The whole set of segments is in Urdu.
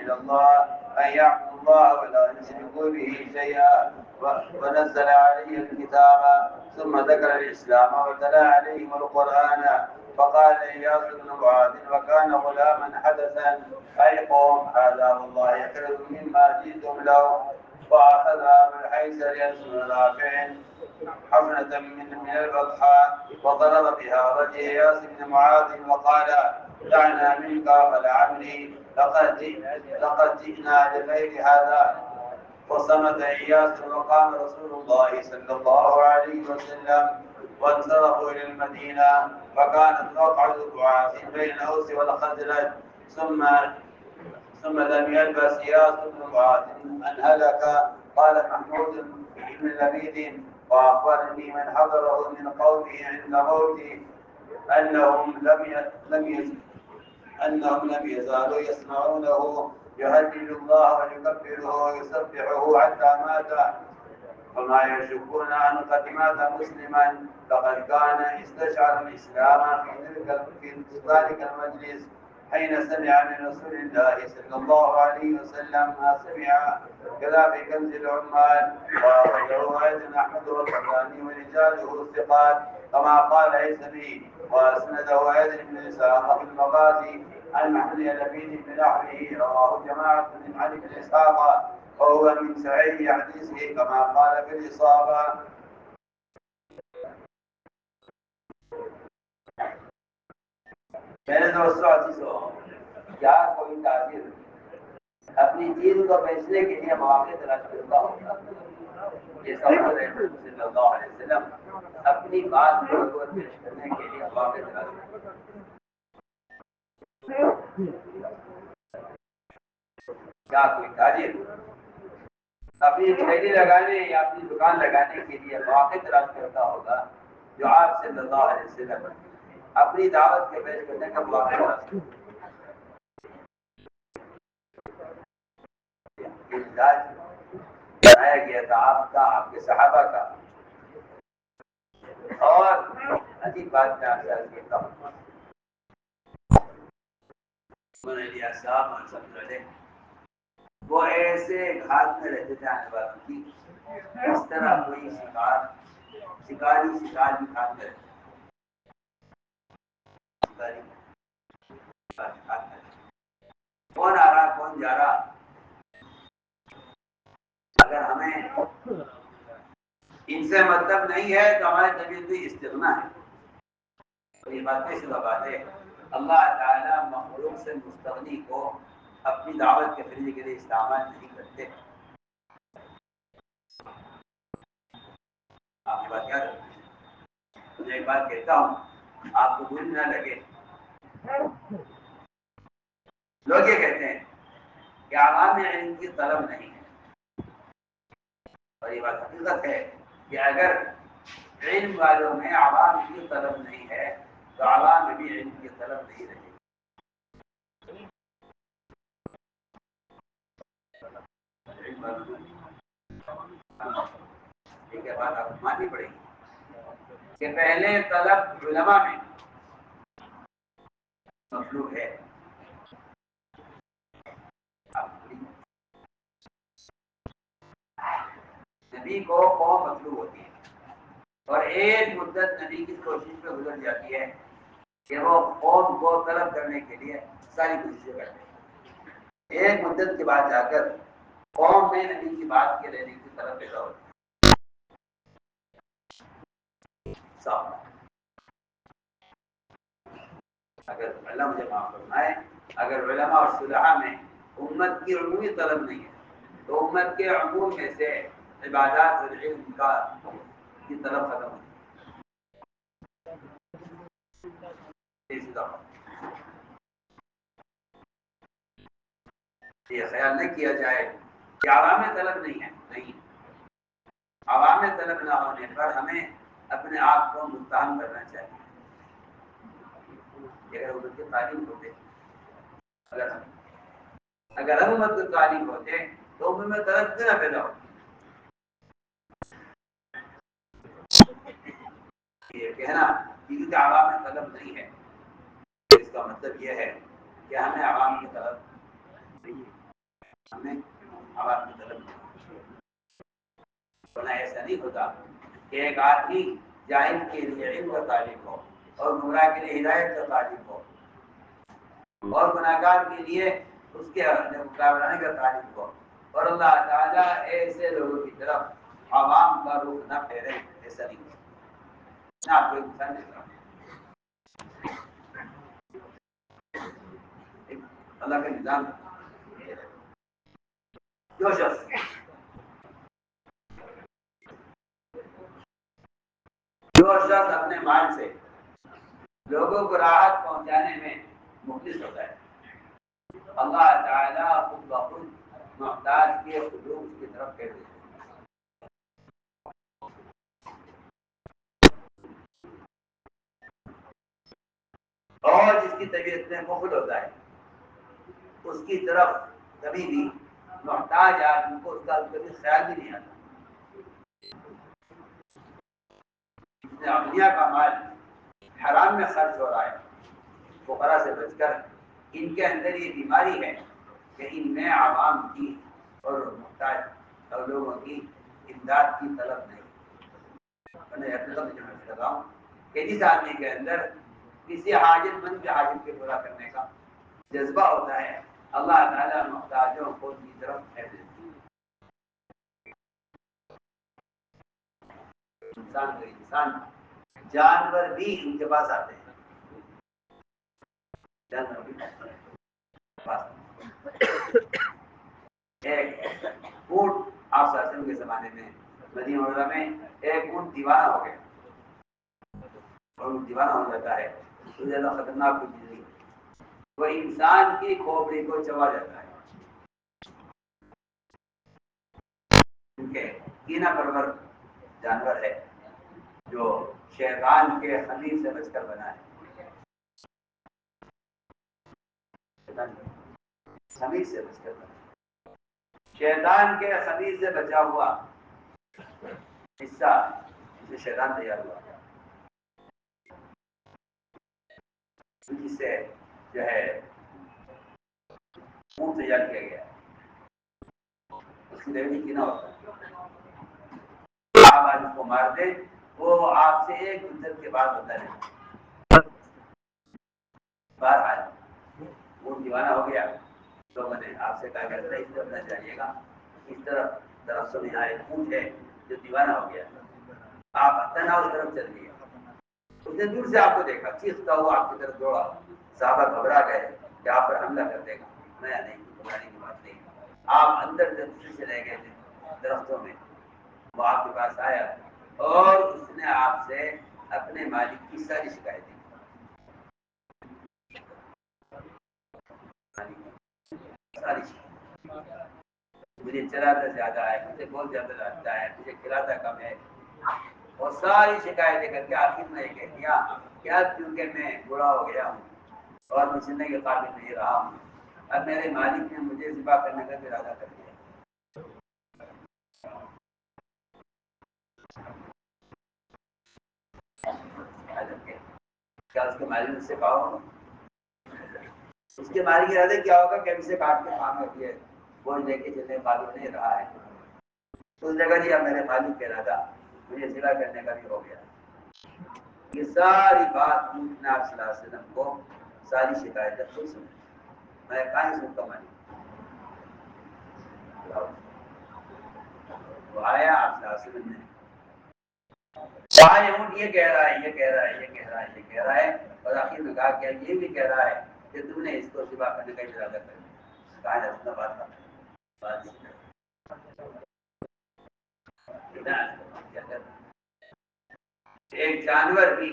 إلى الله أن يعبدوا الله ولا يشركوا به شيئا ونزل عليه الكتاب ثم ذكر الإسلام وتلا عليهم القرآن فقال إياس بن معاذ وكان غلاما حدثا أي قوم هذا والله خير مما جئتم له. وأخذ أبو الحيثر بن رافع حفنة من البطحاء وضرب بها وجه إياس بن معاذ وقال دعنا منك فلعمري لقد جئنا لغير هذا. وصمت إياس وقام رسول الله صلى الله عليه وسلم وانصرفوا إلى المدينة وكانت موقعة بعاث بين الأوس والخزرج. ثم لم يلبس إياس بن معاذ أن هلك. قال محمود بن لبيد وأخبرني من حضره من قومه عند موته أنهم لم يزالوا يسمعونه يهلل الله ويكبره ويسبحه حتى مات وما يشكون أن قد مات مسلما لقد كان استشعر الإسلام في ذلك المجلس حين سمع من رسول الله صلى الله عليه وسلم ما سمع. كذا في كنز العمال وأخرجه أيضا أحمد والطبراني ورجاله ثقات كما قال هيثمي وأسنده أيضا ابن إسحاق في المغازي عن محمد لبيد بن نحره رواه جماعة من علي بن إسحاق وهو من سعيد حديثه كما قال في الإصابة. میرے دوستوں عزیزوں، کیا کوئی تاجر اپنی چیز کو بیچنے کے لیے مواقع تلاش کرتا ہوگا؟ یہ سب صلی اللہ علیہ وسلم اپنی بات کو پیش کرنے کے لیے مواقع تلاش کرتا کیا کوئی تاجر اپنی ٹھیلی لگانے یا اپنی دکان لگانے کے لیے مواقع تلاش کرتا ہوگا جو آپ صلی اللہ علیہ وسلم اپنی دعوت کے پیش کرنے کا مواقع تلاش بنایا گیا تھا آپ کا، آپ کے صحابہ کا. اور عجیب بات میں آپ سے عرض کرتا ہوں، وہ ایسے گھاٹ میں رہتے تھے آنے والوں کی، اس طرح کوئی شکاری کی گھاٹ میں کون آ رہا کون جا رہا. اگر ہمیں ان سے مطلب نہیں ہے تو ہمارے طبیعت بھی استغنا ہے. یہ بات کیسی بات ہے؟ اللہ تعالیٰ مخلوق سے مستغنی کو اپنی دعوت کے فریضے کے لیے استعمال نہیں کرتے. آپ کی بات کیا کرتے ہیں؟ میں ایک بات کہتا ہوں، آپ کو بھول نہ لگے. لوگ یہ کہتے ہیں کہ عوام علم کی طلب نہیں ہے، اور یہ بات حقیقت ہے کہ اگر علم والوں میں عوام کی طلب نہیں ہے تو عوام میں بھی علم کی طلب نہیں رہے. ایک بات آپ کو ماننی پڑے گی کہ پہلے طلب علماء میں مطلوب ہے. نبی کو قوم مطلوب ہوتی ہے، اور ایک مدت نبی کی کوشش پہ گزر جاتی ہے کہ وہ قوم کو طلب کرنے کے لیے ساری کوششیں کرتے ہیں. ایک مدت کے بعد جا کر قوم میں نبی کی بات کے لینے کی طرف پیدا ہوتی ہے. اگر اللہ مجھے معاف فرمائے، اگر علماء اور صلحاء میں امت کی عمومی طلب نہیں ہے تو امت کے عموم میں سے عبادات اور علم کی طلب ختم ہوتی ہے. یہ خیال نہ کیا جائے کہ عوام طلب نہیں ہے. نہیں، عوام طلب نہ ہونے پر ہمیں اپنے آپ کو مستحکم کرنا چاہیے. اگر امت کے تعلیم ہوتے، اگر ہم امت کے تعلیم ہوتے تو امت میں طلب کیوں نہ پیدا ہوتی. یہ کہنا کہ عوام میں طلب نہیں ہے، اس کا مطلب یہ ہے کہ ہمیں عوام کی طرف ہمیں عوام کی طرف ہونا ایسا نہیں ہوتا کہ ایک آدمی جاہل کے لیے علم کا طالب ہو اور گمراہ کے لیے ہدایت کا طالب ہو اور گناہگار کے لیے اس کے مقابلہ کا طالب ہو، اور اللہ تعالیٰ ایسے لوگوں کی طرف عوام کا رخ نہ پھیرے، ایسا نہیں نہ آپ کو انسان دیتا اللہ کا نظام۔ جو شخص اپنے مال سے لوگوں کو راحت پہنچانے میں مخلص ہوتا ہے، اللہ تعالیٰ خود بخود محتاج کے خلوص کی طرف کہہ دیتے ہیں۔ اور جس کی طبیعت میں مخل ہوتا ہے اس کی طرف کبھی بھی محتاج آدمی کو اس کا کبھی خیال بھی نہیں آتا۔ اولیا کا مال حرام میں خرچ ہو رہا ہے، فقراء سے بچ کر، ان کے اندر یہ بیماری ہے کہ ان میں عوام کی اور محتاج اور لوگوں کی امداد کی طلب نہیں۔ میں کر رہا ہوں کہ جس آدمی کے اندر کسی حاجت مند کے حاجت کے پورا کرنے کا جذبہ ہوتا ہے، اللہ تعالیٰ محتاجوں کو کی طرف پھیر دیتے ہیں۔ انسان جانور بھی ان کے پاس آتے ہیں، جانور بھی پاس ایک اونٹ آپ کے زمانے میں مدینہ منورہ میں ایک اونٹ دیوانہ ہو گیا، اور وہ دیوانہ ہو جاتا ہے تو زیادہ خطرناک کوئی چیز نہیں، وہ انسان کی کھوپڑی کو چبا جاتا ہے، کیونکہ کینہ پرور جانور ہے جو شیطان کے خمیر سے بچ کر بنا ہے۔ خمیر سے بچ کر بنا، شیطان کے خمیر سے بچا ہوا حصہ جسے شیطان تیار ہوا، جس سے جو ہے منہ تیار کیا گیا، اس کی دیوی کینہ ہوتا ہے۔ آپ آج اس کو مار دیں وہ آپ سے ایک مدت کے بعد ہوتا ہے، بہرحال وہ دیوانہ ہو گیا تو میں نے آپ سے کہا کرتا اس طرف نہ جائیے گا، اس طرف درختوں میں آئے اونٹ ہے جو دیوانہ ہو گیا، آپ تنہا اس طرف چل دیے، اس نے دور سے آپ کو دیکھا، چیختا ہوا آپ کی طرف دوڑا، صحابہ گھبرا گئے کہ آپ پر حملہ کر دے گا، میں نہیں، گھبرانے کی بات نہیں، آپ اندر جلدی سے چلے گئے تھے درختوں میں، وہ آپ کے پاس آیا اور اس نے آپ سے اپنے مالک کی ساری شکایتیں ساری، مجھے چلاتا زیادہ ہے، مجھے بہت زیادہ لگتا ہے، مجھے کھلاتا کم ہے، اور ساری شکایتیں کر کے آخر میں کہہ دیا کیا کیونکہ میں بوڑھا ہو گیا ہوں اور میں چلنے کے قابل نہیں رہا ہوں، اب میرے مالک نے مجھے ذبح کرنے کا ارادہ کر دیا۔ کیا اس کے مالک سے کہا ہوگا؟ اس کے مالک کے ارادے کیا ہوگا کہ اب اسے کاٹ کے کام رکھیے، وہ لے کے چلنے قابل نہیں رہا ہے، اس جگہ دیا میرے مالک کے ارادہ مجھے ذبح کرنے کا بھی ہو گیا۔ یہ ساری بات پوچھنا آپ صلی اللہ علیہ وسلم کو ساری شکایتیں خود سنیں، میں کہاں سنتا مانی وہ آیا آپ صلی اللہ علیہ وسلم نے یہ کہہ رہا ہے، یہ کہہ رہا ہے، یہ کہہ رہا ہے، یہ کہہ رہا ہے، اور آخر میں کہا کہ یہ بھی کہہ رہا ہے کہ تم نے اس کو ذبح کرنے کا ارادہ کر دیا، کہا ہے اپنا بات ایک جانور بھی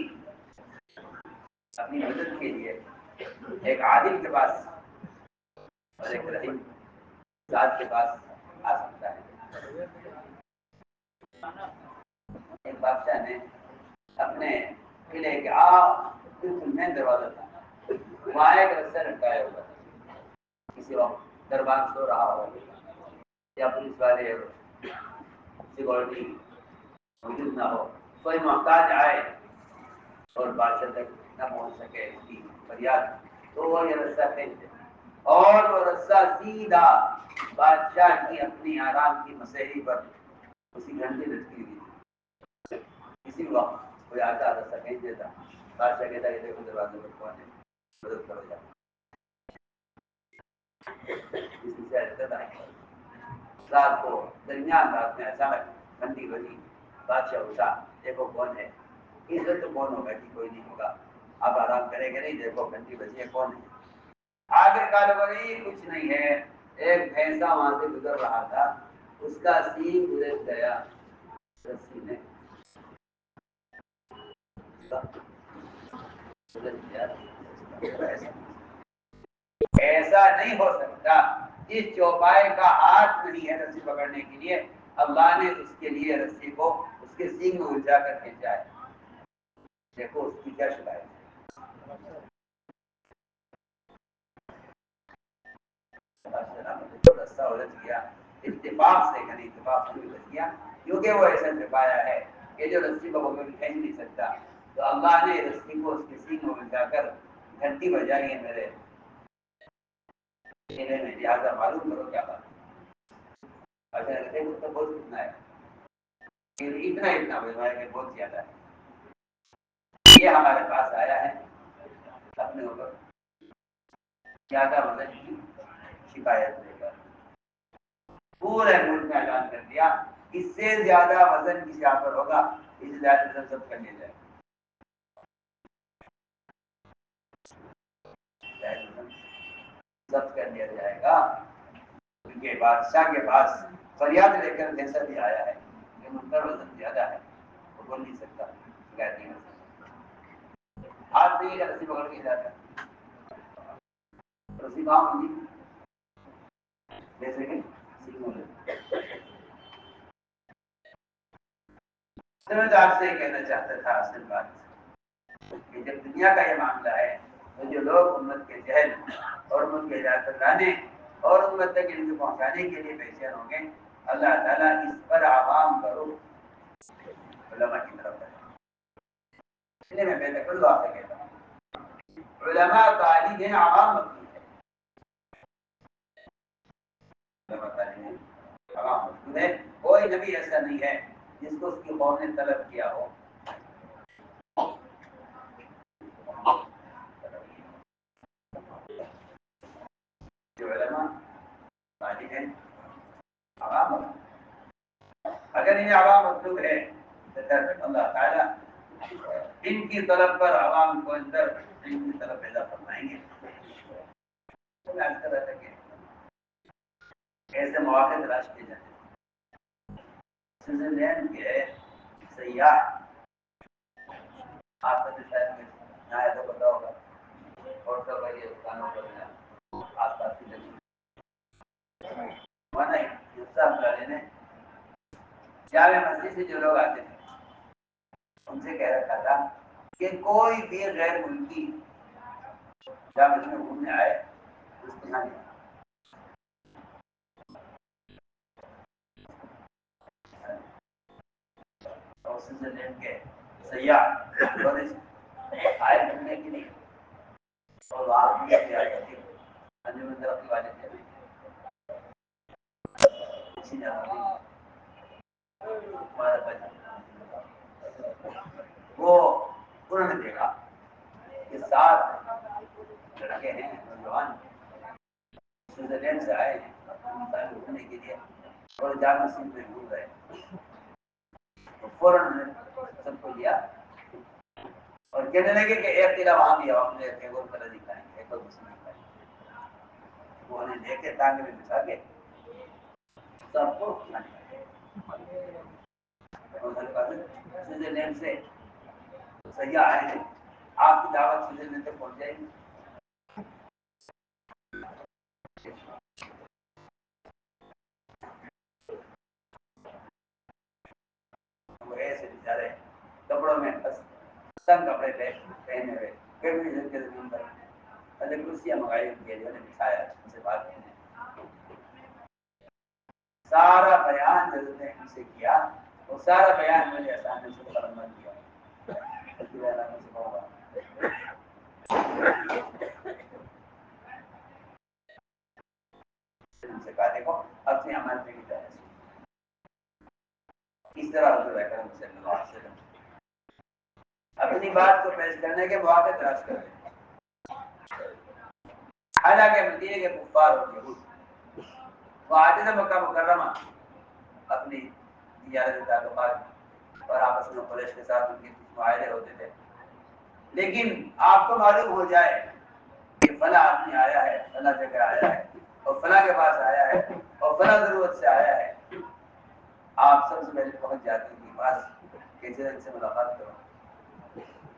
اپنی مدد کے لیے ایک عادل کے پاس اور ایک رحیم ذات کے پاس آ سکتا ہے۔ ایک بادشاہ نے اپنے قلعے کے بالکل مین دروازہ تھا، وہاں ایک رسہ لٹکایا ہوا تھا، کسی وقت دربار سو رہا ہو یا پولیس والے سیکورٹی موجود نہ ہو، کوئی محتاج آئے اور بادشاہ تک نہ پہنچ سکے اس کی فریاد، تو وہ یہ رستہ پھینک دے، اور وہ رسہ سیدھا بادشاہ کی اپنی آرام کی مسیحی پر اسی گھنٹے لٹکی ہوئی تھی۔ اسی وقت کوئی آتا رسہ کھینچ دیتا، بادشاہ کہتا کہ دیکھو دروازے پر کون ہے، مدد کرو جا۔ اسی سے رہتا تھا۔ رات کو درمیان رات میں اچانک گھنٹی بجی، بادشاہ اٹھا، دیکھو کون ہے، اس وقت تو کون ہوگا کہ کوئی نہیں ہوگا، آپ آرام کرے گا نہیں، دیکھو گھنٹی بجی ہے کون ہے۔ آخر کار بڑی کچھ نہیں ہے، ایک بھینسا وہاں سے گزر رہا تھا، اس کا سینگ گزر گیا رسی میں، ایسا نہیں ہو سکتا، اس چوپائے کا ہاتھ نہیں ہے رسی پکڑنے کے لیے، اللہ نے اس کے لیے رسی کو اس کے سینگ میں الجھا کر کھینچا ہے۔ دیکھو اس کی کیا شکایت ہے۔ رستہ الجھ گیا، اتفاق سے یعنی اتفاق سے الجھ گیا، کیونکہ وہ ایسا چھپایا ہے کہ جو رسی کو بغیر کھینچ نہیں سکتا، تو اللہ نے رسی کو اس کے سینگ میں الجھا کر گھنٹی بجائی ہے میرے سینے میں، لہٰذا معلوم کرو کیا بات ہے۔ اچھا دیکھو تو بہت کتنا ہے، اتنا بجوایا کہ بہت زیادہ ہے۔ یہ ہمارے پاس آیا ہے اپنے اوپر زیادہ وزن کی شکایت لے کر، پورے ملک میں اعلان کر دیا اس سے زیادہ وزن کسی پر ہوگا، اس سے زیادہ وزن سب کر لیا جائے، ضبط کر لیا جائے گا، کیونکہ بادشاہ کے پاس فریاد لے کر جیسا بھی آیا ہے کہ مجھ پر وزن زیادہ ہے، وہ بول نہیں سکتا، شکایت نہیں کر سکتا، ہاتھ نہیں رسی پکڑ کے جاتا رسی کام ہوگی جیسے کہ میں آپ سے یہ کہنا چاہتا تھا اصل بات کہ جب دنیا کا یہ معاملہ ہے تو جو لوگ امت کے جہل اور امت کے ہدایت لانے اور امت تک علم پہنچانے کے لیے بے ہوں گے، اللہ تعالیٰ اس پر عوام کا رخ علماء کی طرف ہے۔ اس لیے میں بے تکلف آپ سے کہتا ہوں علماء تعلیم ہے، عوام مطلوب ہے، علماء تعلیم ہے، عوام مطلوب ہے، کوئی نبی ایسا نہیں ہے جس کو اس کی قوم نے طلب کیا ہو۔ جو علماء تعلیم ہے، عوام مطلوب، اگر انہیں عوام مطلوب ہے تو اللہ تعالیٰ ان کی طرف پر عوام کو اندر ان کی طرف پیدا فرمائیں گے۔ ایسے مواقع تلاش کیے جاتے ہیں۔ سوئٹزرلینڈ کے سیاح، آپ کو شاید میں نہ تو پتا ہوگا، اور تو بھائی دکانوں پر آس پاس کی جگہ نے جامع مسجد سے جو لوگ آتے تھے ان سے کہہ رکھا تھا کہ کوئی بھی غیر ملکی جامع مسجد میں گھومنے آئے اس کو نہ لیا۔ اور سوئٹزرلینڈ کے سیاح آئے گھومنے کے لیے اور وہاں انجمن ترقی والے تھے وہ انہوں نے دیکھا کہ 7 لڑکے ہیں نوجوان سوئٹزرلینڈ سے آئے ہیں گھومنے کے لیے اور جامع مسجد میں گھوم رہے ہیں، تو فوراً سب کو لیا اور کہنے لگے کہ ایک قلعہ وہاں بھی ہے، ہم نے ایک اور قلعہ دکھائیں گے، ایک اور مسلم دکھائیں گے۔ وہ انہیں لے کے ٹانگے میں بچھا کے سب کو سوئٹزرلینڈ سے سیاح آئے ہیں، آپ کی دعوت سوئٹزرلینڈ تک پہنچ جائے گی۔ وہ ایسے بیچارے کپڑوں میں تنگ کپڑے پہنے ہوئے زمین پر کرسیاں منگائی ان کے لیے بچھایا، ان سے بات کی، سارا بیان حضرت نے ان سے کیا، وہ سارا بیان مجھے آسان سے ختم کر دیا۔ سے کہا دیکھو اپنے عمل پہ کی طرح سے اس طرح حضور اکرم صلی اللہ علیہ وسلم اپنی بات کو پیش کرنے کے مواقع تلاش کرتے ہیں. حالانکہ مدینے کے کفار اور یہود وہ آتے تھے مکہ مکرمہ اپنی تجارت تعلقات اور آپس میں قریش کے ساتھ ان کے کچھ معاہدے ہوتے تھے. لیکن آپ کو معلوم ہو جائے کہ فلاں آدمی آیا ہے، فلاں جگہ آیا ہے اور فلاں کے پاس آیا ہے اور فلاں ضرورت سے آیا ہے، آپ سب سے پہلے پہنچ جاتے ہیں پاس کہ ان سے ملاقات کرو.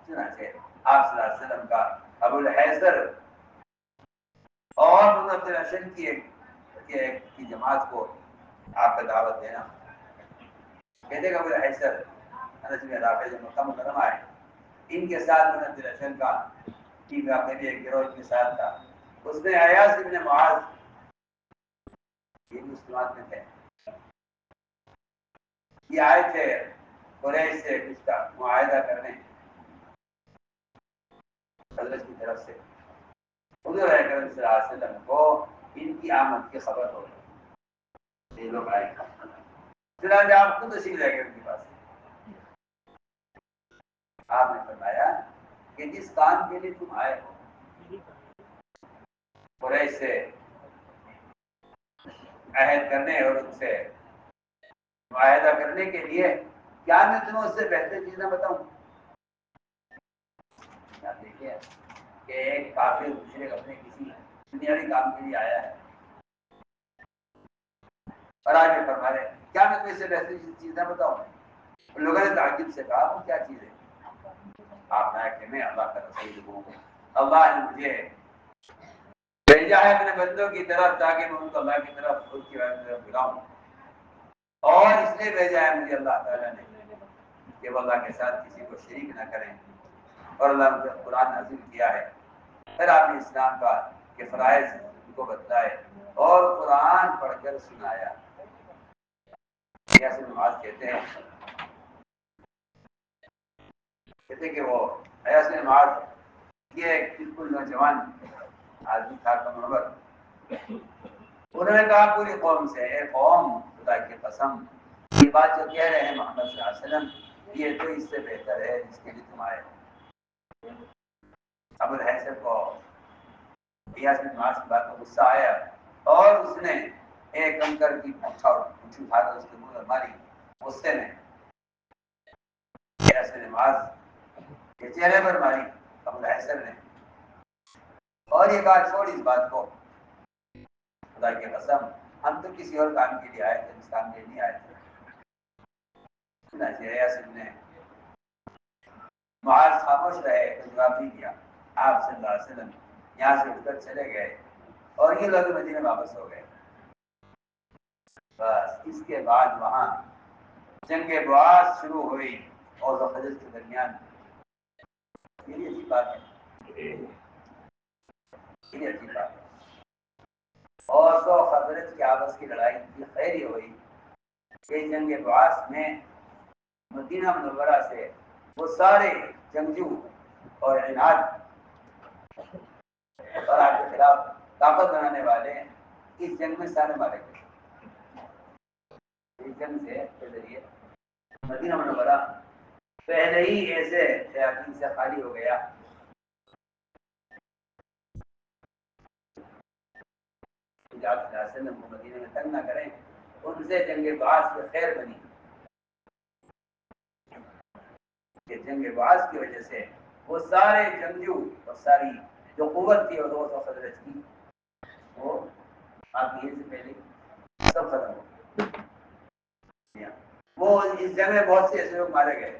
چنانچہ آپ صلی اللہ علیہ وسلم کا ابو الحیثر اور مدثر اشن کی جماعت کو آپ کا دعوت دینا. کہتے کہ ابو الحیثر انس بن رافع جو مکہ مکرمہ آئے ان کے ساتھ مدثر اشن کا ٹیم کا بھی ایک گروہ کے ساتھ تھا. اس میں ایاس ابن معاذ یہ مسلمات میں تھے. یہ آئے تھے قریش سے کچھ کا معاہدہ کرنے حضرت کی طرف سے. حضور اکرم صلی اللہ علیہ وسلم کو ان کی آمد کی خبر ہو گئی. یہ لوگ آئے چنانچہ آپ خود تشریف لے گئے ان کے پاس. آپ نے فرمایا کہ جس کام کے لیے تم آئے ہو قریش سے عہد کرنے اور ان سے معاہدہ کرنے کے لیے کیا میں تمہیں اس سے بہتر چیزیں بتاؤں؟ دیکھیے کہ ایک کافر مشرک اپنے کسی دنیاوی کام کے لیے آیا ہے اور آگے فرما رہے کیا میں تمہیں اس سے بہتر چیزیں بتاؤں؟ لوگوں نے تعجب سے کہا وہ کیا چیز ہے؟ آپ نے کہ میں اللہ کا رسول ہوں، اللہ نے مجھے بھیجا ہے اپنے بندوں کی طرف تاکہ میں ان کو اللہ کی طرف خود کی طرف بلاؤں. اور اس لیے بھیجا ہے مجھے اللہ تعالیٰ نے کہ وہ اللہ کے ساتھ کسی کو شریک نہ کریں. اور اللہ نے قرآن نازل کیا ہے. پھر آپ نے اسلام کا کہ فرائض ان کو بتلائے اور قرآن پڑھ کر سنایا. ایسے نماز کہتے کہ وہ ایسے نماز یہ ایک بالکل نوجوان آدمی تھا کم عمر. انہوں نے کہا پوری قوم سے اے قوم خدا کی قسم یہ بات جو کہہ رہے ہیں محمد صلی اللہ علیہ وسلم یہ تو اس سے بہتر ہے جس کے لیے تم آئے. ابو الحیثر کو ایاس بن معاذ کی بات کو غصہ آیا اور اس نے ایک کنکر کی پوچھ اٹھا کر اس کے منہ میں ماری. غصے میں ایاس بن معاذ کے چہرے پر ماری ابو الحیثر نے اور یہ کہا چھوڑ اس بات کو خدا کی قسم ہم تو کسی اور کام کے لیے آئے تھے اس کام کے لیے نہیں آئے تھے. ایاس بن معاذ خاموش رہے تو جواب نہیں دیا. آپ صلی اللہ علیہ وسلم یہاں سے اٹھ کر چلے گئے اور یہ لوگ مدینے واپس ہو گئے. بس اس کے بعد وہاں جنگ بعاث شروع ہوئی اور خزرج کے درمیان. یہ عجیب بات ہے، یہ عجیب بات ہے. اور تو خزرج کی آپس کی لڑائی کی خیر یہ ہوئی کہ جنگ بعاث میں مدینہ منورہ سے وہ سارے جنگجو اور عناد اور آپ کے خلاف طاقت بنانے والے اس جنگ میں سارے مارے گئے. اس جنگ کے ذریعے مدینہ منورہ پہلے ہی ایسے شیاطین سے خالی ہو گیا کہ آپ صلی اللہ علیہ وسلم کو مدینے میں تنگ نہ کریں. ان سے جنگ بعاث میں خیر بنی کہ جنگ بعاث کی وجہ سے وہ سارے جنگجو اور ساری جو قوت تھی اور دوست و خزرج کی وہ آپ سے پہلے سب ختم ہو. وہ اس جنگ میں بہت سے ایسے لوگ مارے گئے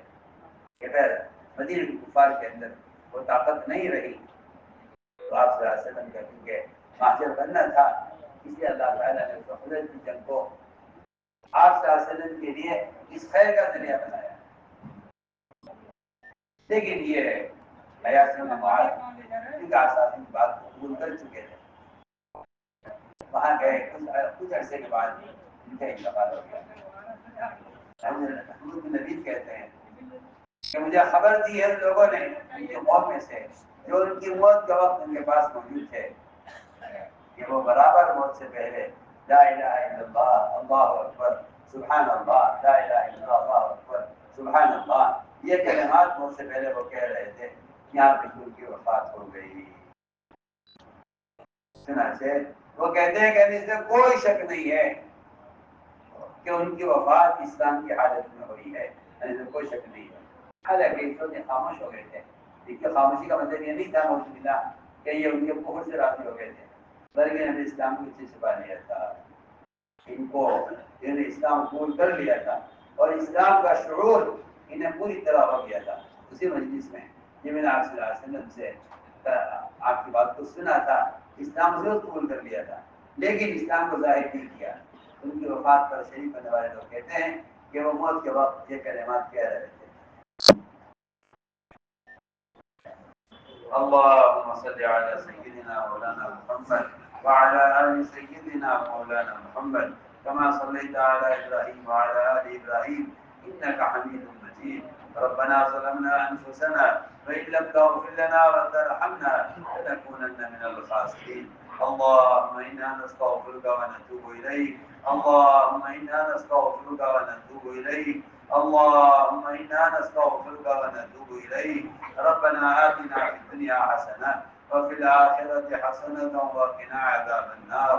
کہ پھر مدینہ کے کفار کے اندر وہ طاقت نہیں رہی. تو آپ صلی اللہ علیہ وسلم کا کیونکہ مہاجر بننا تھا اس لیے اللہ تعالیٰ نے خزرج کی جنگ کو آپ صلی اللہ علیہ وسلم کے لیے اس خیر کا ذریعہ بنایا. لیکن یہ ایاس بن معاذ ان کا اساسی بات کو قبول کر چکے تھے. وہاں گئے کچھ عرصے کے بعد ان کا انتقال ہو گیا. حضور بن نبی کہتے ہیں کہ مجھے خبر دی ہے لوگوں نے ان کے قوم میں سے جو ان کی موت کے وقت ان کے پاس موجود تھے کہ وہ برابر موت سے پہلے لا الہ الا اللہ اللہ اکبر سبحان اللہ لا الہ الا اللہ اللہ اکبر سبحان اللہ، یہ کلمات مجھ سے پہلے وہ کہہ رہے تھے، یہاں پہ ان کی وفات ہو گئی۔ چنانچہ وہ کہتے ہیں کہ اس میں کوئی شک نہیں ہے کہ ان کی وفات اسلام کی حالت میں ہوئی ہے، اس میں کوئی شک نہیں ہے۔ حالانکہ اس وقت خاموش ہو گئے تھے، دیکھیے خاموشی کا مطلب یہ نہیں تھا ملا کہ یہ ان کے کفر سے راضی ہو گئے تھے، بلکہ انہوں نے اسلام کو اسی چھپا لیا تھا، ان کو انہوں نے اسلام قبول کر لیا تھا اور اسلام کا شعور انہیں پوری طرح ہو گیا تھا۔ اسی مجلس میں یہ میں نے آپ صلی اللہ علیہ وسلم سے آپ کی بات کو سنا تھا، اسلام ضرور قبول کر لیا تھا لیکن اسلام کو ظاہر نہیں کیا۔ ان کی وفات پر شریف ہونے والے لوگ کہتے ہیں کہ وہ موت کے وقت یہ کلمات کہہ رہے تھے۔ اللهم صل على سيدنا مولانا محمد وعلى آل سيدنا مولانا محمد كما صليت على إبراهيم وعلى آل إبراهيم إنك حميد مجيد. ربنا ظلمنا أنفسنا وإن لم تغفر لنا وترحمنا لنكونن من الخاسرين. اللهم إنا نستغفرك ونتوب إليك. اللهم إنا نستغفرك ونتوب إليك. اللهم إنا نستغفرك ونتوب إليك. ربنا آتنا في الدنيا حسنة وفي الآخرة حسنة وقنا عذاب النار.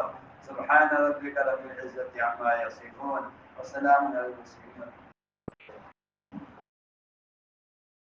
سبحان ربك رب العزة عما يصفون وسلام على المرسلين.